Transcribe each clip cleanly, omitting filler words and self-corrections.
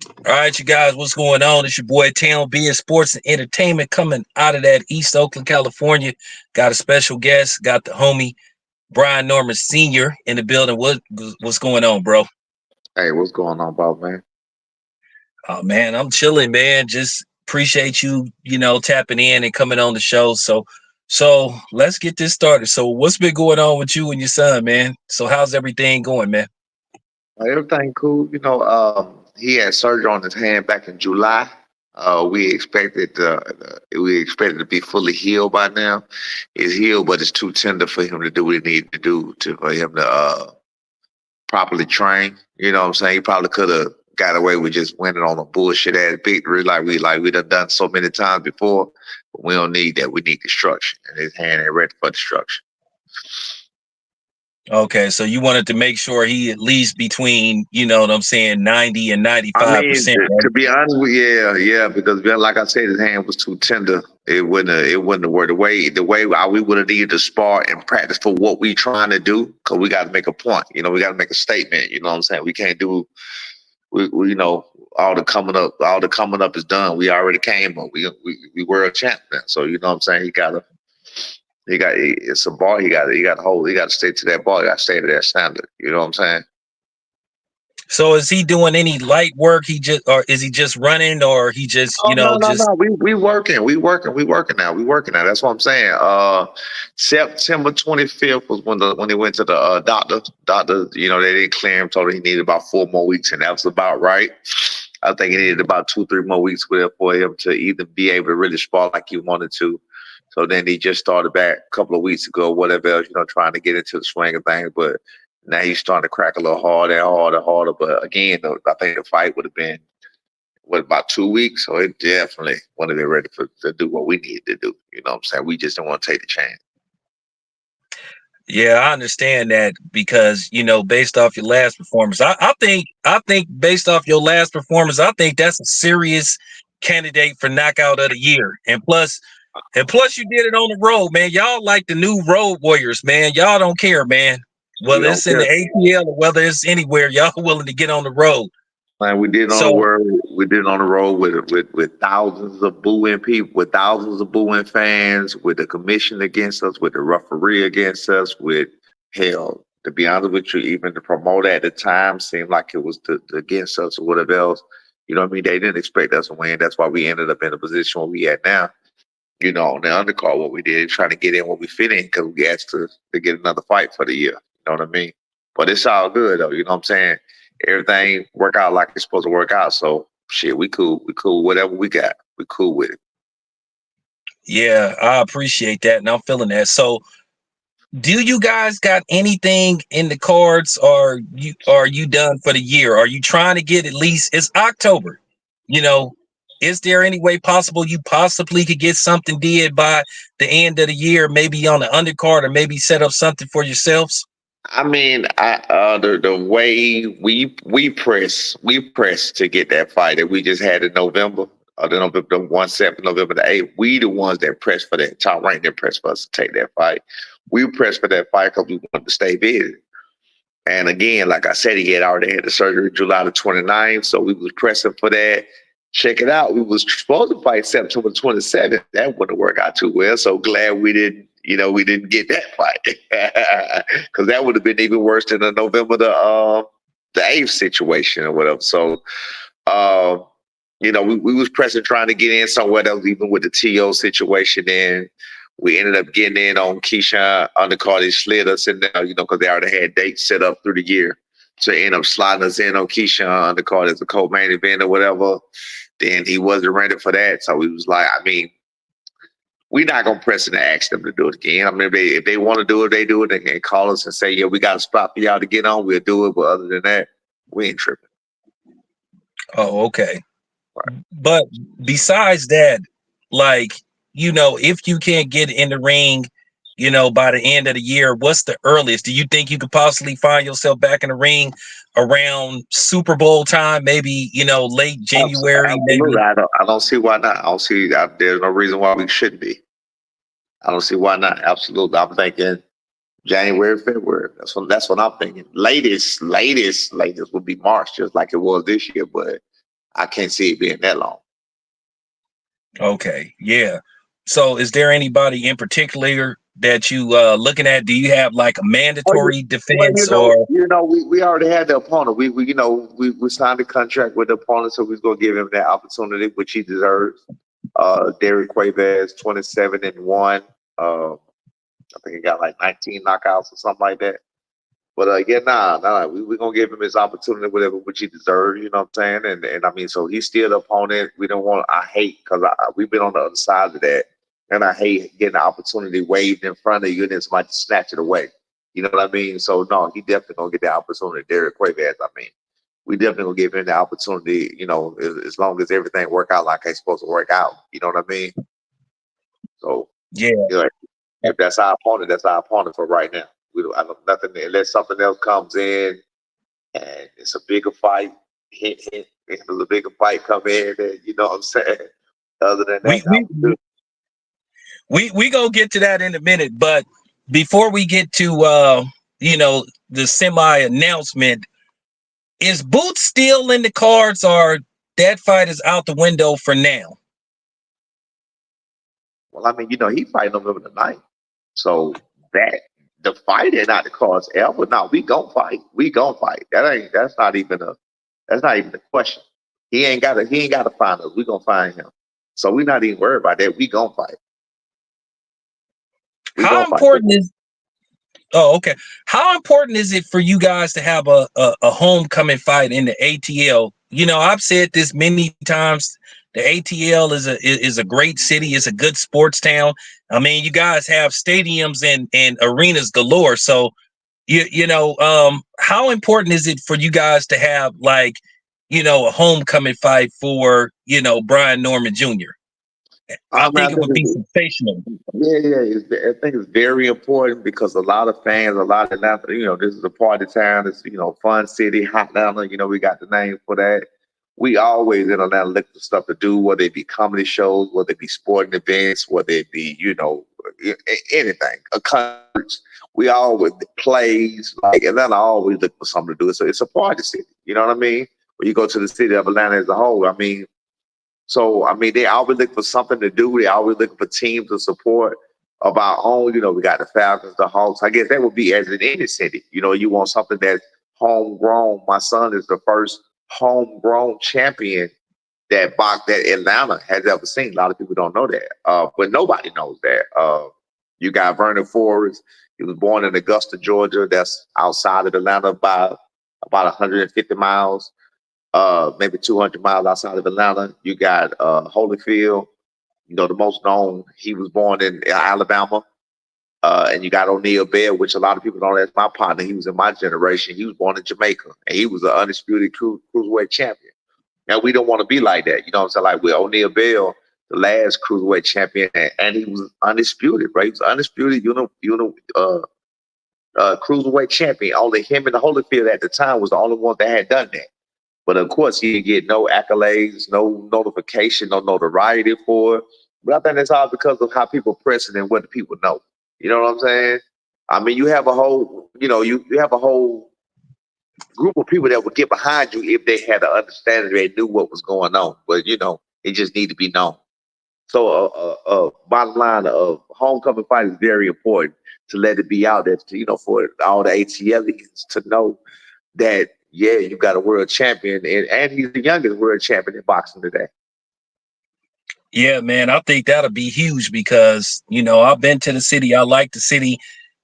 All right, you guys, what's going on? It's your boy Town Beard Sports and Entertainment coming out of that East Oakland, California. Got a special guest, got the homie Brian Norman Sr. in the building. What's going on, bro? Hey, what's going on, Bob, man? Oh man, I'm chilling, man. Just appreciate you, tapping in and coming on the show. So let's get this started. So what's been going on with you and your son, man? So how's everything going, man? Everything cool. He had surgery on his hand back in July. We expected to be fully healed by now. It's healed, but it's too tender for him to do what he needed to do for him to properly train. You know what I'm saying? He probably could have got away with just winning on a bullshit ass victory like we done so many times before. But we don't need that. We need destruction, and his hand ain't ready for destruction. Okay, so you wanted to make sure he at least between, you know what I'm saying, 90 and I 95%, mean, to right? be honest with you, yeah, because like I said, his hand was too tender. It wouldn't have worked. The way we would have needed to spar and practice for what we trying to do, because we got to make a point. We got to make a statement. You know what I'm saying? We can't do, all the coming up is done. We already came up. We world champion. So you know what I'm saying? It's a bar. He got to hold. He got to stay to that bar. He got to stay to that standard. You know what I'm saying? So is he doing any light work? Or is he just running, or he just, Oh no, no, just no. We working now. We working now. That's what I'm saying. September 25th was when he went to the doctor. Doctor, they didn't clear him. Told him he needed about 4 more weeks, and that was about right. I think he needed about 2, 3 more weeks for him to either be able to really spar like he wanted to. So then he just started back a couple of weeks ago, whatever else, trying to get into the swing of things. But now he's starting to crack a little harder and harder, harder. But again, I think the fight would have been about 2 weeks, so it definitely want to be ready to do what we need to do. You know what I'm saying? We just don't want to take the chance. yeah, I understand that because, based off your last performance, I think based off your last performance, I think that's a serious candidate for knockout of the year. And plus you did it on the road, man. Y'all like the new road warriors, man. Y'all don't care, man. We Whether don't it's in care. the ATL or whether it's anywhere, y'all willing to get on the road. Man, we did it on the So world. We did it on the road with thousands of booing people, with thousands of booing fans, with the commission against us, with the referee against us, with hell. To be honest with you, even the promoter at the time seemed like it was against us or whatever else. You know what I mean? They didn't expect us to win. That's why we ended up in the position where we at now. On the undercard, what we did, trying to get in what we fit in because we asked to get another fight for the year. You know what I mean? But it's all good though. You know what I'm saying? Everything work out like it's supposed to work out. So shit, we cool. We cool. Whatever we got, we cool with it. yeah, I appreciate that, and I'm feeling that. So do you guys got anything in the cards, or are you done for the year? Are you trying to get at least it's October? You know, is there any way possible you possibly could get something did by the end of the year, maybe on the undercard, or maybe set up something for yourselves? I mean, the way we press to get that fight that we just had in November, the November 1/7, November the 8th. We the ones that pressed for that top rank that pressed for us to take that fight. We pressed for that fight because we wanted to stay busy. And again, like I said, he had already had the surgery July the 29th, so we was pressing for that. Check it out. We was supposed to fight September 27th. That wouldn't work out too well. So glad we didn't get that fight. Because that would have been even worse than the November the 8th situation or whatever. So uh, we was pressing trying to get in somewhere else, even with the TO situation. Then we ended up getting in on Keyshawn undercard. He slid us in there, because they already had dates set up through the year. So end up sliding us in on Keyshawn undercard as a co-main event or whatever. Then he wasn't ready for that. So we was like, I mean, we're not gonna press it and ask them to do it again. I mean, if they want to do it, they do it. They can call us and say, yeah, we got a spot for y'all to get on. We'll do it. But other than that, we ain't tripping. Oh, okay. Right. But besides that, like, if you can't get in the ring, by the end of the year, what's the earliest? Do you think you could possibly find yourself back in the ring around Super Bowl time? Maybe, late January, Absolutely. maybe. I don't see why not. I don't see. There's no reason why we shouldn't be. I don't see why not. Absolutely. I'm thinking January, February. That's what I'm thinking. Latest would be March, just like it was this year. But I can't see it being that long. Okay, yeah. So, is there anybody in particular that you looking at? Do you have like a Oh, yeah. mandatory Well, defense or? we already had the opponent. We signed a contract with the opponent, so we was gonna give him that opportunity, which he deserves. Derek Quavez, 27-1. I think he got like 19 knockouts or something like that. But yeah, nah, we gonna give him his opportunity, whatever which he deserves. You know what I'm saying? And I mean, so he's still the opponent. We don't want. I hate because we've been on the other side of that, and I hate getting the opportunity waved in front of you and then somebody snatch it away. You know what I mean? So no, he definitely gonna get the opportunity. Derek Quavez, I mean, we definitely gonna give him the opportunity. You know, as long as everything work out like it's supposed to work out. You know what I mean? So Yeah. you know, if that's our opponent, that's our opponent for right now. We don't. I don't nothing unless something else comes in and it's a bigger fight. If there's a bigger fight come in, then you know what I'm saying. Other than that, We we we gonna get to that in a minute, but before we get to the semi announcement, is Boots still in the cards or that fight is out the window for now? well, I mean, he fighting November the 9th. So that the fight ain't not the cause ever. No, we gon' fight. We gon' fight. That's not even a question. He ain't gotta find us. We gonna find him. So we not even worried about that. We gonna fight. We How gonna fight. important is okay. How important is it for you guys to have a homecoming fight in the ATL? I've said this many times. The ATL is a great city. It's a good sports town. I mean, you guys have stadiums and arenas galore. So how important is it for you guys to have like, a homecoming fight for, Brian Norman Jr.? I Man, I think it think would be sensational. yeah. I think it's very important because a lot of fans, a lot of Atlanta, this is a party town. It's, fun city, hot Atlanta. We got the name for that. We always in Atlanta look for stuff to do, whether it be comedy shows, whether it be sporting events, whether it be, anything, a concerts. We always plays like Atlanta always look for something to do. So it's a party city. You know what I mean? When you go to the city of Atlanta as a whole, I mean, so I mean, they always look for something to do. They always looking for teams to support. Of our own, we got the Falcons, the Hawks. I guess that would be as in any city. You want something that's homegrown. My son is the first homegrown champion that Atlanta has ever seen. A lot of people don't know that, but nobody knows that. You got Vernon Forrest. He was born in Augusta, Georgia. That's outside of Atlanta by about 150 miles, maybe 200 miles outside of Atlanta. You got Holyfield, the most known. He was born in Alabama. And you got O'Neal Bell, which a lot of people don't know. That's my partner. He was in my generation. He was born in Jamaica, and he was an undisputed cruiserweight champion. Now, we don't want to be like that. You know what I'm saying? Like with O'Neal Bell, the last cruiserweight champion, and he was undisputed, right? He was undisputed, cruiserweight champion. Only him and the Holyfield at the time was the only one that had done that. But of course, he didn't get no accolades, no notification, no notoriety for it. But I think that's all because of how people press it and what the people know. You know what I'm saying? I mean, you have a whole, you have a whole group of people that would get behind you if they had an understanding, they knew what was going on. But it just need to be known. So, bottom line of homecoming fight is very important to let it be out there, for all the ATLians to know that yeah, you got a world champion, and he's the youngest world champion in boxing today. Yeah, man, I think that'll be huge because, I've been to the city. I like the city.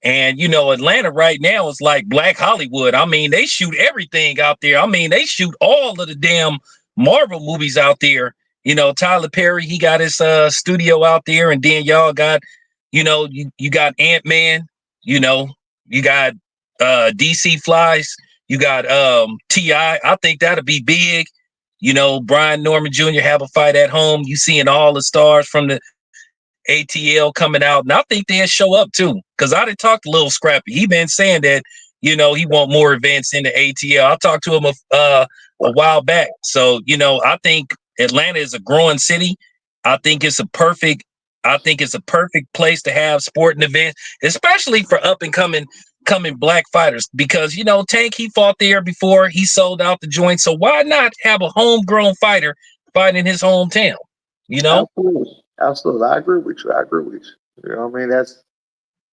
And, Atlanta right now is like Black Hollywood. I mean, they shoot everything out there. I mean, they shoot all of the damn Marvel movies out there. Tyler Perry, he got his studio out there. And then y'all got, you got Ant-Man, you got DC Flies, you got T.I. I think that'll be big. Brian Norman Jr. have a fight at home. You seeing all the stars from the ATL coming out, and I think they'll show up too. Because I done talked to Little Scrappy. He been saying that he want more events in the ATL. I talked to him a while back. So I think Atlanta is a growing city. I think it's a perfect. I think it's a perfect place to have sporting events, especially for up and coming upcoming black fighters? Because Tank, he fought there before, he sold out the joint. So why not have a homegrown fighter fight in his hometown? Absolutely, absolutely. I agree with you. I agree with you. You know what I mean?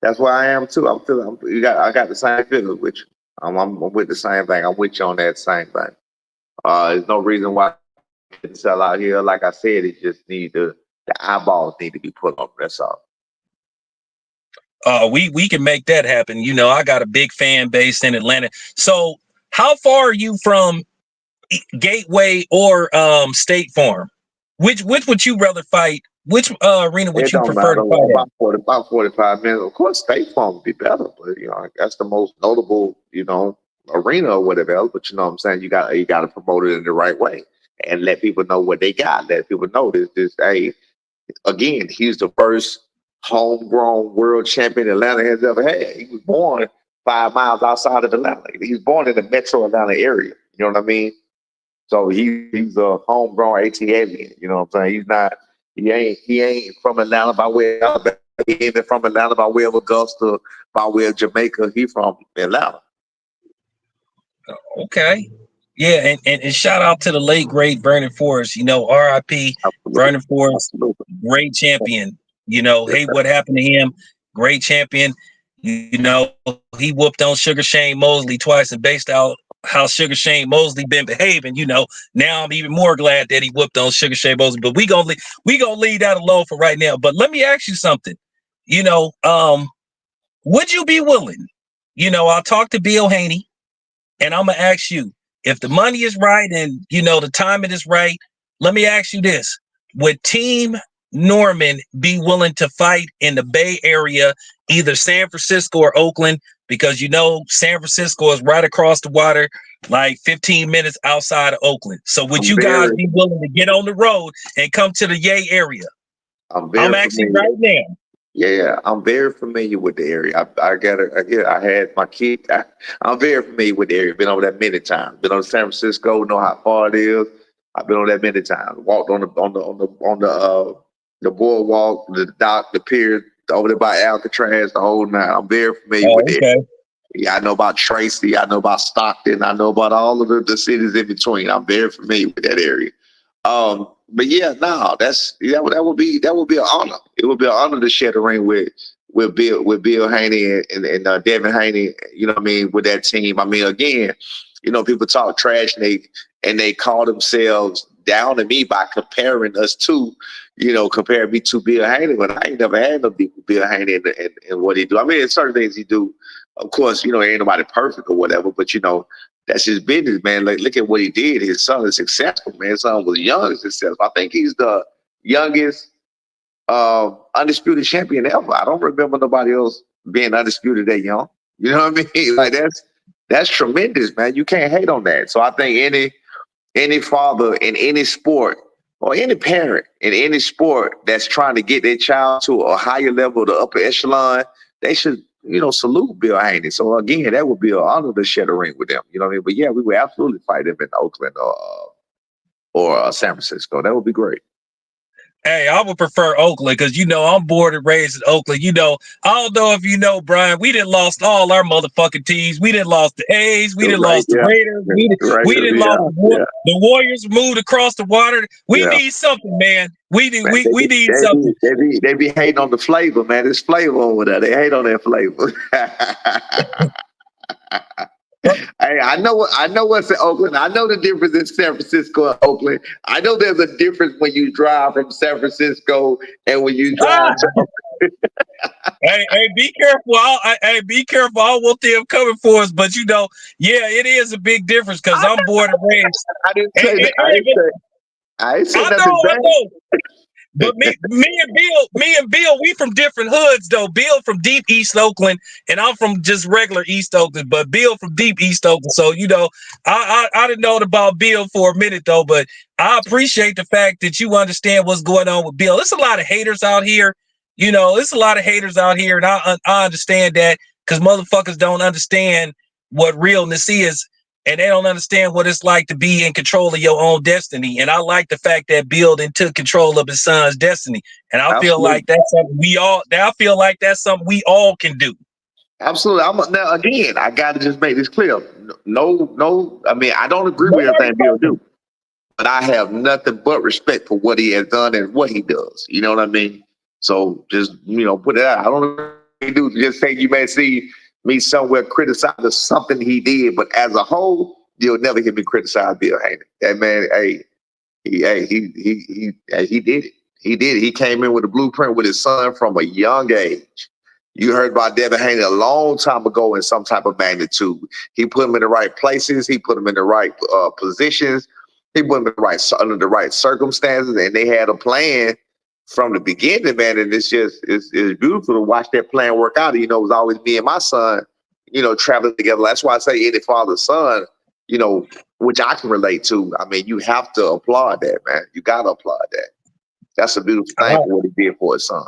That's where I am too. I'm feeling. I got the same feeling with you. I'm with the same thing. I'm with you on that same thing. There's no reason why it can sell out here. Like I said, it just need the eyeballs need to be put on. That's all. We can make that happen. I got a big fan base in Atlanta. So how far are you from Gateway or State Farm? Which would you rather fight? Which arena would It you don't prefer to matter. fight at? About 45 minutes. Of course, State Farm would be better, but that's the most notable, arena or whatever else. But you know what I'm saying? You got to promote it in the right way and let people know what they got. Let people know this. Hey, again, he's the first homegrown world champion Atlanta has ever had. He was born 5 miles outside of Atlanta. He was born in the metro Atlanta area. You know what I mean? So he's a homegrown ATLian. You know what I'm saying? He's not. He ain't from Atlanta by way of Alabama. He ain't even from Atlanta by way of Augusta, by way of Jamaica. He from Atlanta. Okay. Yeah, and shout out to the late great Vernon Forrest. R.I.P. Absolutely. Vernon Forrest, Absolutely. great champion. Yes, Hey, sir. what happened to him? Great champion. He whooped on Sugar Shane Mosley twice, and based out how Sugar Shane Mosley been behaving, now I'm even more glad that he whooped on Sugar Shane Mosley. But we gonna leave that alone for right now. But let me ask you something. Would you be willing? I'll talk to Bill Haney. And I'm gonna ask you, if the money is right and the timing is right, let me ask you this. Would Team Norman be willing to fight in the Bay Area, either San Francisco or Oakland? Because San Francisco is right across the water, like 15 minutes outside of Oakland. So would I'm you guys very, be willing to get on the road and come to the Yay area? I'm I'm very actually familiar. right now. Yeah, I'm very familiar with the area. I got it. I had my kid. I'm very familiar with the area. Been over that many times. Been on San Francisco. Know how far it is. I've been on that many times. Walked on the boardwalk, the dock, the pier, over there by Alcatraz, the whole nine. I'm very familiar with Oh, the area. okay. Yeah, I know about Tracy. I know about Stockton. I know about all of the cities in between. I'm very familiar with that area. But yeah, no, that would be an honor. It would be an honor to share the ring with Bill Haney and Devin Haney. You know what I mean, with that team. I mean, again, people talk trash and they call themselves down to me by comparing us to, comparing me to Bill Haney. But I ain't never had no beef with Bill Haney and what he do. I mean, there's certain things he do. Of course, ain't nobody perfect or whatever, but that's his business, man. Like, look at what he did. His son is successful, man. His son was young and successful. I think he's the youngest undisputed champion ever. I don't remember nobody else being undisputed that young. You know what I mean? Like that's tremendous, man. You can't hate on that. So I think any father in any sport or any parent in any sport that's trying to get their child to a higher level, the upper echelon, they should, salute Bill Haney. So again, that would be an honor to share the ring with them. You know what I mean? But yeah, we would absolutely fight him in Oakland or San Francisco. That would be great. Hey, I would prefer Oakland because I'm born and raised in Oakland. I don't know if Brian, we didn't lost all our motherfucking teams. We didn't lost the A's, we didn't Right? lost the Yeah. Raiders, Right. we didn't lost Yeah. Yeah. the Warriors moved across the water. We Yeah. need something, man. We need Man, we need something. they be hating on the flavor, man. It's flavor over there. They hate on that flavor. Hey, I know what's in Oakland. I know the difference in San Francisco and Oakland. I know there's a difference when you drive from San Francisco and when you Ah, drive to hey, be careful. Hey, be careful. I don't want them coming for us, but yeah, it is a big difference because I'm born and raised. I didn't Hey, say hey, that. hey, but I ain't say I nothing know, I bad. know. But me and Bill, we from different hoods though. Bill from deep East Oakland, and I'm from just regular East Oakland. But Bill from deep East Oakland, so I didn't know about Bill for a minute though. But I appreciate the fact that you understand what's going on with Bill. There's a lot of haters out here. There's a lot of haters out here, and I understand that because motherfuckers don't understand what realness is and they don't understand what it's like to be in control of your own destiny. And I like the fact that Bill then took control of his son's destiny. And I feel Absolutely. like that's something we all can do. Absolutely. Now again, I got to just make this clear. No. I mean, I don't agree with Nobody everything Bill perfect. do, but I have nothing but respect for what he has done and what he does. You know what I mean? So just put it out. I don't do just say you may see me somewhere criticizing something he did, but as a whole, you'll never hear me criticize Bill Haney. That man, he did it. He did it. He came in with a blueprint with his son from a young age. You heard about Devin Haney a long time ago in some type of magnitude. He put him in the right places. He put him in the right positions. He put him in the under the right circumstances, and they had a plan from the beginning, man. And it's beautiful to watch that plan work out. It was always me and my son, traveling together. That's why I say any father's son, which I can relate to. I mean, you have to applaud that, man. You got to applaud that. That's a beautiful thing for what he did for his son.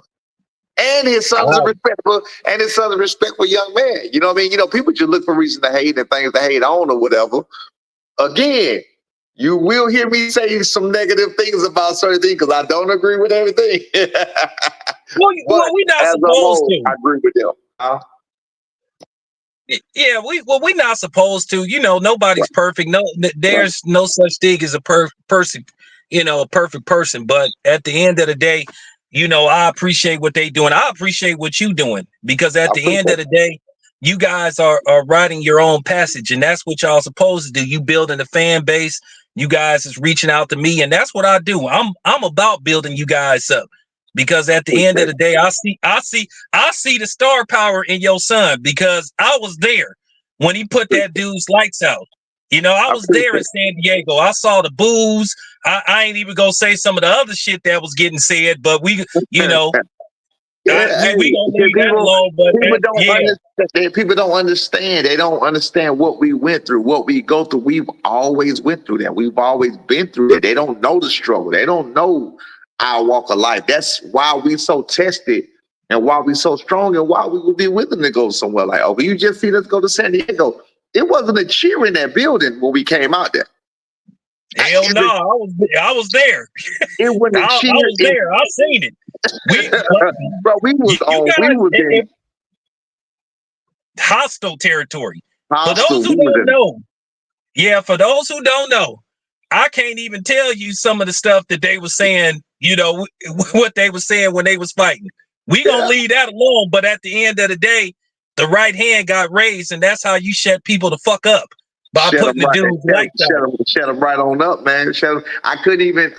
And his son's a respectful young man. You know what I mean? People just look for reasons to hate and things to hate on or whatever. Again, you will hear me say some negative things about certain things because I don't agree with everything. Well, we're not supposed to. I agree with them. Yeah, we're not supposed to. Nobody's perfect. No, there's no such thing as a person. A perfect person. But at the end of the day, I appreciate what they doing. I appreciate what you doing because at the end of the day, you guys are writing your own passage, and that's what y'all supposed to do. You building a fan base. You guys is reaching out to me, and that's what I do. I'm about building you guys up. Because at the end of the day, I see the star power in your son because I was there when he put that dude's lights out. I was there in San Diego. I saw the boos. I ain't even gonna say some of the other shit that was getting said, but we gonna leave that alone. But people don't understand. They don't understand what we went through, what we go through. We've always went through that. We've always been through that. They don't know the struggle. They don't know our walk of life. That's why we so tested and why we so strong and why we would be willing to go somewhere like, oh, you just seen us go to San Diego. It wasn't a cheer in that building when we came out there. Hell no, I was there. It wasn't a cheer. I was there. I seen it. We was in hostile territory. For those who don't know, for those who don't know, I can't even tell you some of the stuff that they were saying, what they were saying when they was fighting. We gonna leave that alone, but at the end of the day, the right hand got raised, and that's how you shut people the fuck up. By putting the dude's lights out. Shut him right on up, man. I couldn't even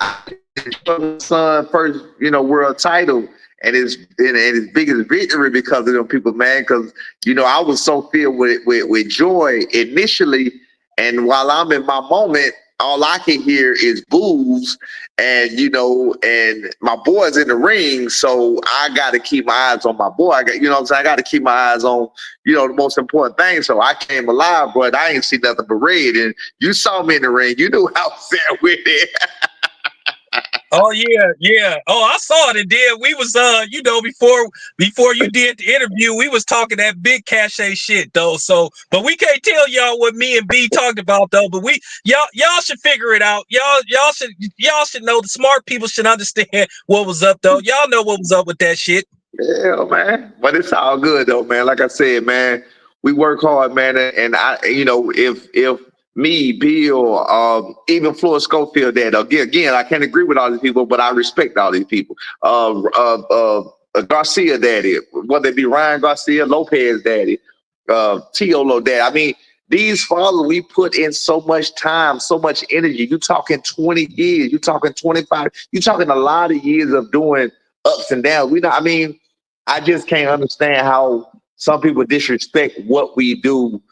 son first, world title and his biggest victory because of them people, man. Because I was so filled with joy initially, and while I'm in my moment, all I can hear is boos, and and my boy's in the ring, so I got to keep my eyes on my boy. I got to keep my eyes on the most important thing. So I came alive, but I ain't see nothing but red. And you saw me in the ring, you knew how I was there with it. Oh yeah. Oh, I saw it. And then we was before you did the interview, we was talking that big cachet shit though. So, but we can't tell y'all what me and B talked about though. But y'all should figure it out. Y'all should know. The smart people should understand what was up though. Y'all know what was up with that shit. Yeah, man. But it's all good though, man. Like I said, man, we work hard, man. And I, if me, Bill, even Floyd Schofield, that again, I can't agree with all these people, but I respect all these people. Garcia, daddy, whether it be Ryan Garcia, Lopez, daddy, Teolo, daddy. I mean, these fathers, we put in so much time, so much energy. You talking 20 years, you talking 25, you talking a lot of years of doing ups and downs. I just can't understand how some people disrespect what we do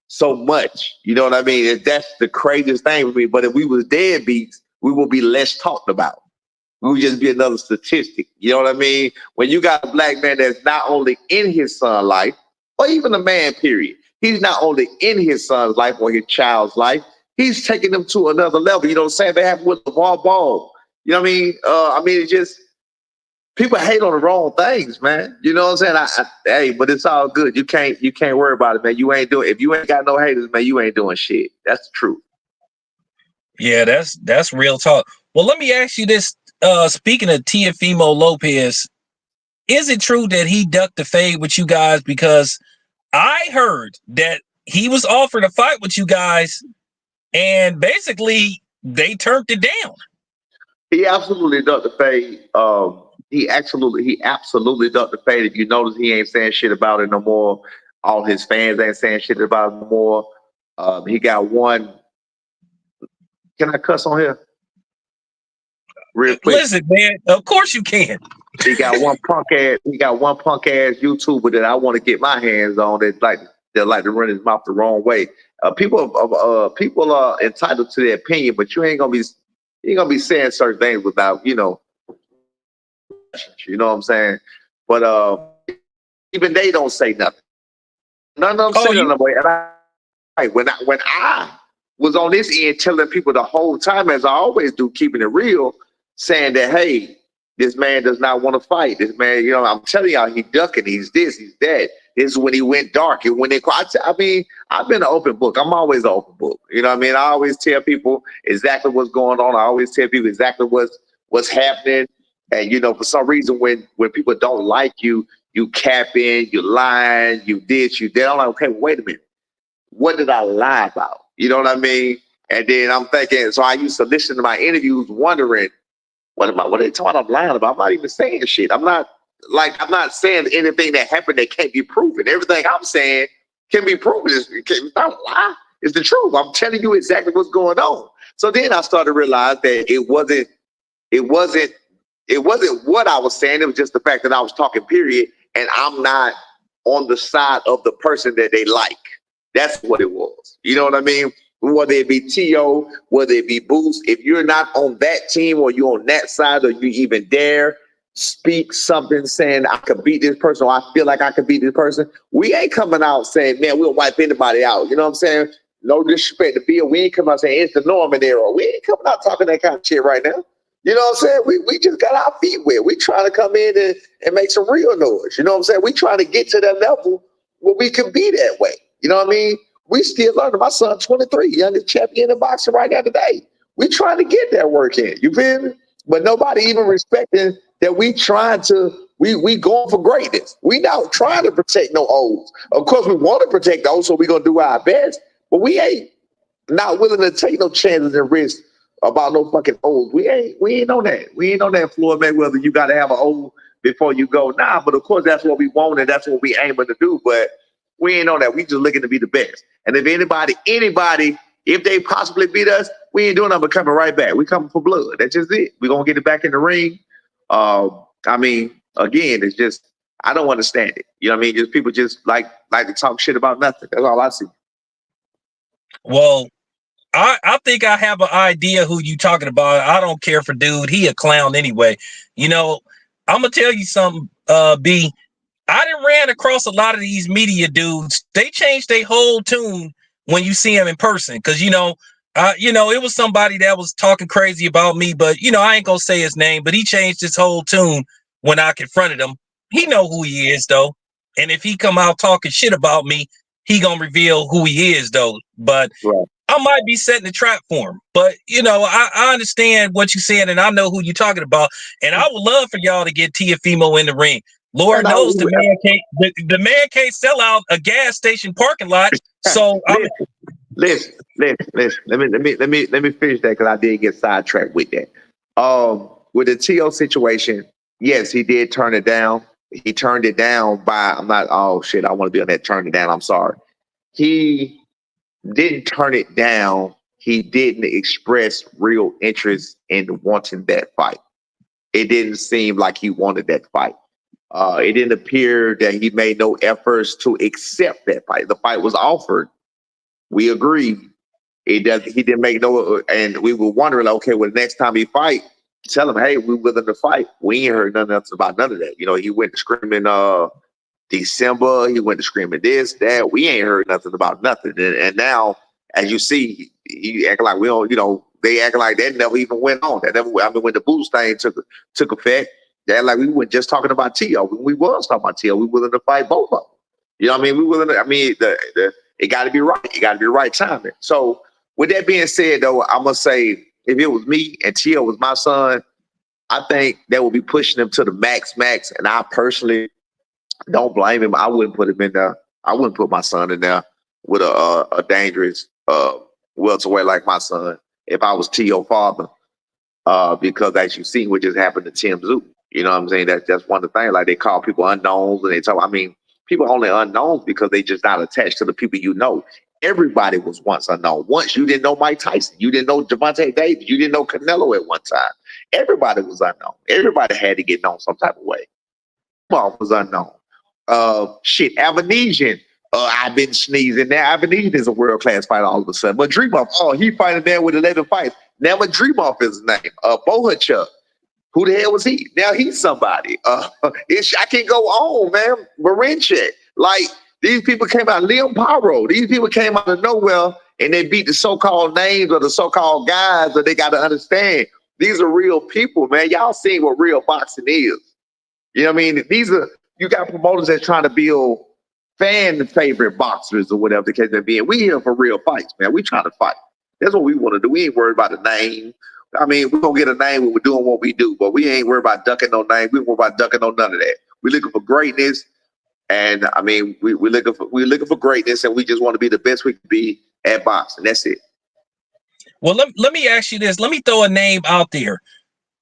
so much. You know what I mean? That's the craziest thing for me. But if we was deadbeats, we would be less talked about. We would just be another statistic. You know what I mean? When you got a black man that's not only in his son's life, or even a man, period. He's not only in his son's life or his child's life, he's taking them to another level. You know what I'm saying? They happened with LeVar Ball. You know what I mean? It's just, people hate on the wrong things, man. You know what I'm saying? Hey, but it's all good. You can't worry about it, man. You ain't doing. If you ain't got no haters, man, you ain't doing shit. That's the truth. Yeah, that's real talk. Well, let me ask you this. Speaking of Teofimo Lopez, is it true that he ducked the fade with you guys? Because I heard that he was offered a fight with you guys, and basically they turned it down. He absolutely ducked the fade. He absolutely ducked the fade. If you notice, he ain't saying shit about it no more. All his fans ain't saying shit about it no more. He got one. Can I cuss on here? Real quick. Listen, man, of course you can. He got one punk ass. He got one punk ass YouTuber that I want to get my hands on. That like to run his mouth the wrong way. People are entitled to their opinion, but you ain't gonna be saying certain things without you know what I'm saying. But even they don't say nothing. None of them say nothing. And when I was on this end telling people the whole time, as I always do, keeping it real, saying that, hey, this man does not want to fight. This man, I'm telling y'all, he ducking, he's this, he's that. This is when he went dark. And when I've been an open book. I'm always an open book. You know what I mean? I always tell people exactly what's going on. I always tell people exactly what's happening. And for some reason, when people don't like you, you capping, you lying, you this, you that. I'm like, okay, wait a minute. What did I lie about? You know what I mean? And then I'm thinking, so I used to listen to my interviews wondering, what are they talking about? I'm lying about? I'm not even saying shit. I'm not saying anything that happened that can't be proven. Everything I'm saying can be proven. It's not a lie. It's the truth. I'm telling you exactly what's going on. So then I started to realize that it wasn't what I was saying. It was just the fact that I was talking, period. And I'm not on the side of the person that they like. That's what it was. You know what I mean? Whether it be T.O., whether it be Boost, if you're not on that team or you're on that side or you even dare speak something saying I could beat this person or I feel like I could beat this person, we ain't coming out saying, man, we'll wipe anybody out. You know what I'm saying? No disrespect to Bill. We ain't coming out saying it's the Norman era. We ain't coming out talking that kind of shit right now. You know what I'm saying? We just got our feet wet. We trying to come in and make some real noise. You know what I'm saying? We trying to get to that level where we can be that way. You know what I mean? We still learning. My son, 23, youngest champion in boxing right now today. We trying to get that work in. You feel me? But nobody even respecting that we going for greatness. We not trying to protect no O's. Of course, we want to protect those, so we gonna do our best. But we ain't not willing to take no chances and risks about no fucking O's. We ain't on that. We ain't on that, Floyd Mayweather. You got to have an O before you go. Nah, but of course that's what we want and that's what we aiming to do. But we ain't on that. We just looking to be the best. And if anybody, if they possibly beat us, we ain't doing nothing but coming right back. We coming for blood. That's just it. We gonna get it back in the ring. Again, it's just I don't understand it. You know what I mean? Just people just like to talk shit about nothing. That's all I see. Well, I think I have an idea who you talking about. I don't care for dude. He a clown anyway. I'm gonna tell you something, B. I done ran across a lot of these media dudes. They changed their whole tune when you see them in person. Cause it was somebody that was talking crazy about me, but I ain't gonna say his name, but he changed his whole tune when I confronted him. He know who he is though. And if he come out talking shit about me, he gonna reveal who he is though. But right. I might be setting a trap for him. But I understand what you're saying and I know who you're talking about. And I would love for y'all to get Tiafimo in the ring. Lord knows the man can't sell out a gas station parking lot. So listen. Let me finish that because I did get sidetracked with that. With the T.O. situation, yes, he did turn it down. He turned it down by I want to be on that turn it down. I'm sorry. He didn't turn it down. He didn't express real interest in wanting that fight. It didn't seem like he wanted that fight. It didn't appear that he made no efforts to accept that fight. The fight was offered. We agreed. He didn't make no, and we were wondering, okay, well, the next time he fight, tell him, hey, we're willing to fight. We ain't heard nothing else about none of that. He went to screaming December. He went to screaming this, that. We ain't heard nothing about nothing. And now, as you see, he acting like we don't. They acting like that never even went on. When the boost thing took effect. That like we were just talking about T.O. When we was talking about T.O., we willing to fight both of them. You know what I mean? We willing to. I mean, it got to be right. It got to be right timing. So with that being said, though, I'm gonna say if it was me and T.O. was my son, I think that would be pushing him to the max. And I personally don't blame him. I wouldn't put him in there. I wouldn't put my son in there with a dangerous welterweight like my son if I was T.O. father. Because as you see what just happened to Tim Zoo. You know what I'm saying? That's one of the things. Like they call people unknowns and they talk. I mean, people only unknowns because they just not attached to the people you know. Everybody was once unknown. Once you didn't know Mike Tyson, you didn't know Javante Davis, you didn't know Canelo at one time. Everybody was unknown. Everybody had to get known some type of way. Ball was unknown. Avanesian. I've been sneezing now. Avanesian is a world class fighter all of a sudden. But Dreamoff, he fighting there with 11 fights. Now, but Dreamoff is his name. Bohachuk. Who the hell was he? Now he's somebody. I can't go on, man. Marinchek. Like, these people came out. Liam Paro. These people came out of nowhere and they beat the so-called names or the so-called guys that they got to understand. These are real people, man. Y'all seeing what real boxing is. You know what I mean? You got promoters that trying to build fan favorite boxers or whatever the case may be. And we here for real fights, man. We trying to fight. That's what we want to do. We ain't worried about the name. I mean, we're going to get a name when we're doing what we do, but we ain't worried about ducking no name. We ain't worried about ducking no none of that. We're looking for greatness. And I mean, we're looking for greatness, and we just want to be the best we can be at boxing. That's it. Well, let me ask you this. Let me throw a name out there.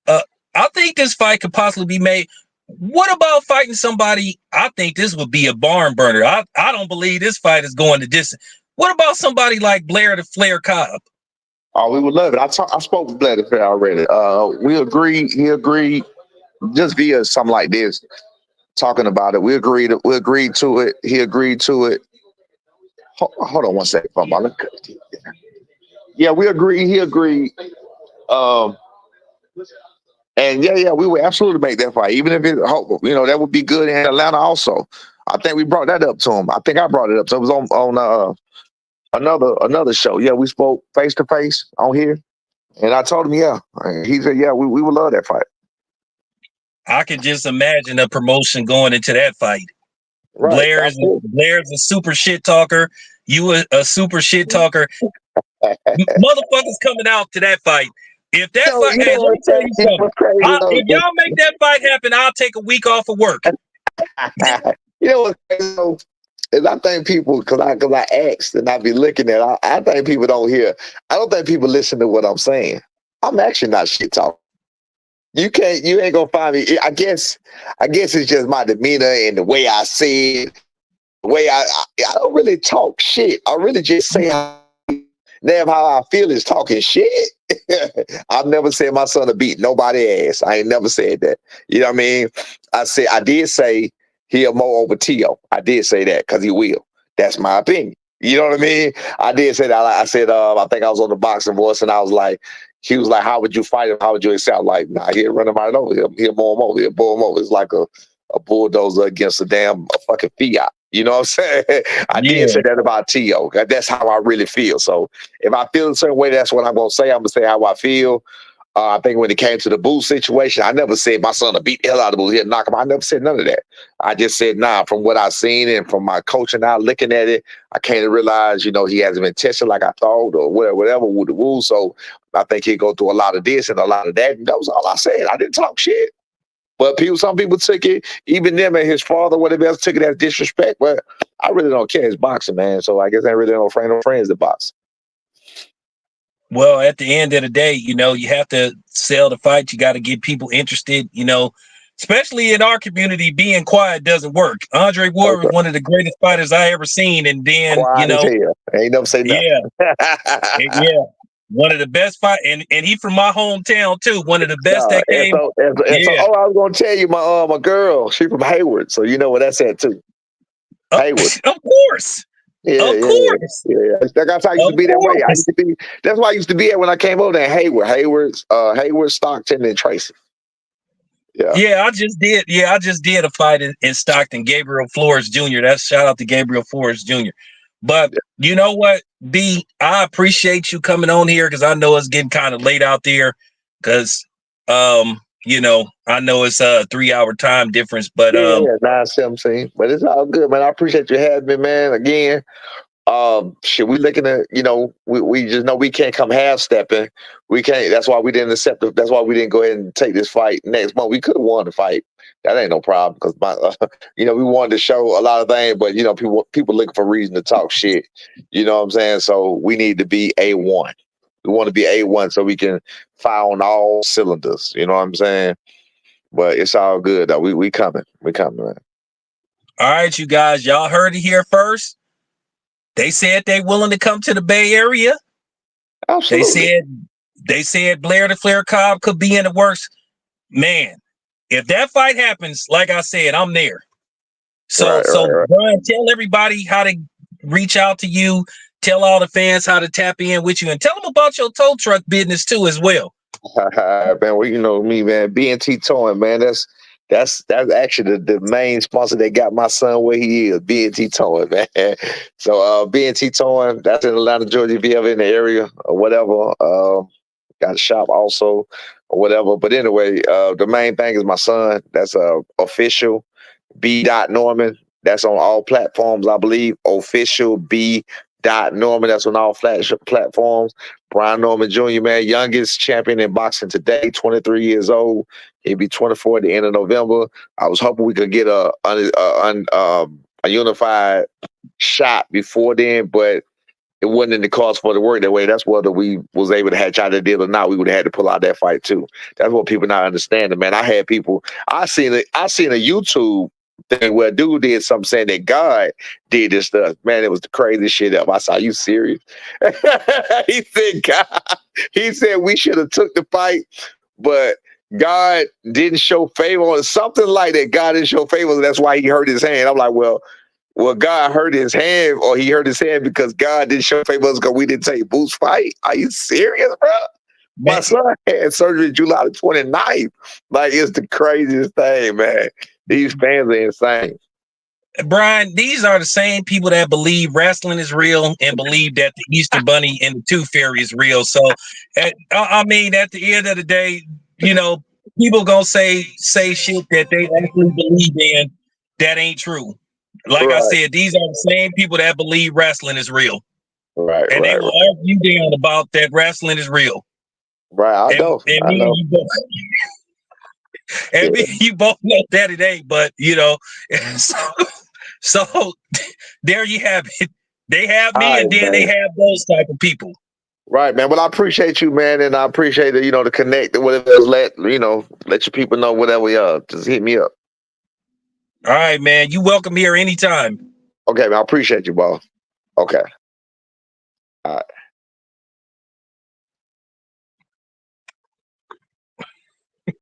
I think this fight could possibly be made. What about fighting somebody? I think this would be a barn burner. I don't believe this fight is going to distance. What about somebody like Blair the Flair Cobb? Oh, we would love it. I spoke with Blair the Flair already. We agreed. He agreed just via something like this, talking about it. We agreed to it. He agreed to it. Hold on one second. Yeah, we agreed. He agreed. And yeah, we would absolutely make that fight, even if that would be good in Atlanta. Also, I think we brought that up to him. I think I brought it up. So it was on another show. Yeah, we spoke face to face on here, and I told him, yeah. He said, yeah, we would love that fight. I can just imagine a promotion going into that fight. Right, Blair's a super shit talker. You a super shit talker. Motherfuckers coming out to that fight. If that fight, hey, let me tell you something. If y'all make that fight happen, I'll take a week off of work. You know what's crazy though? Is I think people, because I asked and I be looking at, I think people don't hear. I don't think people listen to what I'm saying. I'm actually not shit talking. You ain't gonna find me. I guess it's just my demeanor and the way I say it. The way I don't really talk shit. I really just say how I feel is talking shit. I've never said my son to beat nobody ass. I ain't never said that. You know what I mean? I did say he'll mow over T.O. I did say that because he will. That's my opinion. You know what I mean? I did say that. I said, I think I was on the Boxing Voice and I was like, he was like, how would you fight him? How would you accept? Like, nah, he'll run him right over. He'll mow him over. He'll pull him over. It's like a bulldozer against a fucking Fiat. You know what I'm saying? I did say that about T.O. That's how I really feel. So if I feel a certain way, that's what I'm going to say. I'm going to say how I feel. I think when it came to the Booth situation, I never said my son to beat the hell out of Booth. He'll knock him. I never said none of that. I just said, nah, from what I've seen and from my coaching out looking at it, I came to realize, he hasn't been tested like I thought or whatever with the rules. So I think he'll go through a lot of this and a lot of that. And that was all I said. I didn't talk shit. But some people took it, even them and his father, whatever else, took it as disrespect. But I really don't care. It's boxing, man. So I guess I really don't no friends to box. Well, at the end of the day, you have to sell the fight. You got to get people interested, especially in our community. Being quiet doesn't work. Andre Ward was one of the greatest fighters I ever seen. And then, quiet as hell. Ain't never say nothing. Yeah. One of the best fight, and he from my hometown too. One of the best that came. So, I was gonna tell you, my girl, she from Hayward, so you know where that's at too. Hayward, of course. Yeah. That's how I used to be that way. That's why I used to be at when I came over there. Hayward, Stockton, and Tracy. Yeah, I just did a fight in Stockton. Gabriel Flores Jr. That's shout out to Gabriel Flores Jr. But you know what, B, I appreciate you coming on here because I know it's getting kind of late out there because, I know it's a 3-hour time difference, but 9:17. But it's all good, man. I appreciate you having me, man. Again, Shit, we looking at, we just know we can't come half stepping. We can't. That's why we didn't accept it. That's why we didn't go ahead and take this fight next month. We could have won the fight. That ain't no problem because we wanted to show a lot of things, but people looking for reason to talk shit. You know what I'm saying? So we need to be A1. We want to be A1 so we can fire on all cylinders. You know what I'm saying? But it's all good though. We coming. We coming, man. All right, you guys, y'all heard it here first. They said they willing to come to the Bay Area. Absolutely. They said Blair the Flair Cobb could be in the works. Man, if that fight happens, like I said, I'm there. So Right. Brian, tell everybody how to reach out to you. Tell all the fans how to tap in with you, and tell them about your tow truck business too as well. Man, well, you know me, man. B&T Towing, man. That's actually the main sponsor that got my son where he is. B&T Towing, man. So B&T Towing, that's in Atlanta, Georgia. If you ever in the area or whatever, got a shop also or whatever. But anyway, the main thing is my son. That's official B. Norman. That's on all platforms, I believe. Official B. Norman. That's on all platforms. Brian Norman Jr., man, youngest champion in boxing today, 23 years old. He'll be 24 at the end of November. I was hoping we could get a unified shot before then, but it wasn't in the cards for the work that way. That's whether we was able to have tried to deal or not. We would have had to pull out that fight too. That's what people not understanding, man. I seen a YouTube thing where a dude did something saying that God did this stuff. Man, it was the craziest shit ever. I saw, you serious? He said God. He said we should have took the fight, but God didn't show favor on something like that. God didn't show favor. That's why he hurt his hand. I'm like, well, God hurt his hand, or he hurt his hand because God didn't show favor because we didn't take Boots fight. Are you serious, bro? My son had surgery July the 29th. Like, it's the craziest thing, man. These fans are insane. Brian, these are the same people that believe wrestling is real and believe that the Easter Bunny and the Tooth Fairy is real. So, I mean, at the end of the day, people gonna say shit that they actually believe in that ain't true. Like I Right, said, these are the same people that believe wrestling is real, right, and they right, will right. argue down about that wrestling is real. Right, I And, know, and I me and know. you both, and me Yeah. and you both know that it ain't. But so, so there you have it. They have All me, right, and then they man. have those type of people. Right, man. Well, I appreciate you, man, and I appreciate the connect and whatever else. Let your people know whatever you are. Just hit me up. All right, man. You welcome here anytime. Okay, man. I appreciate you, boss. Okay. All right.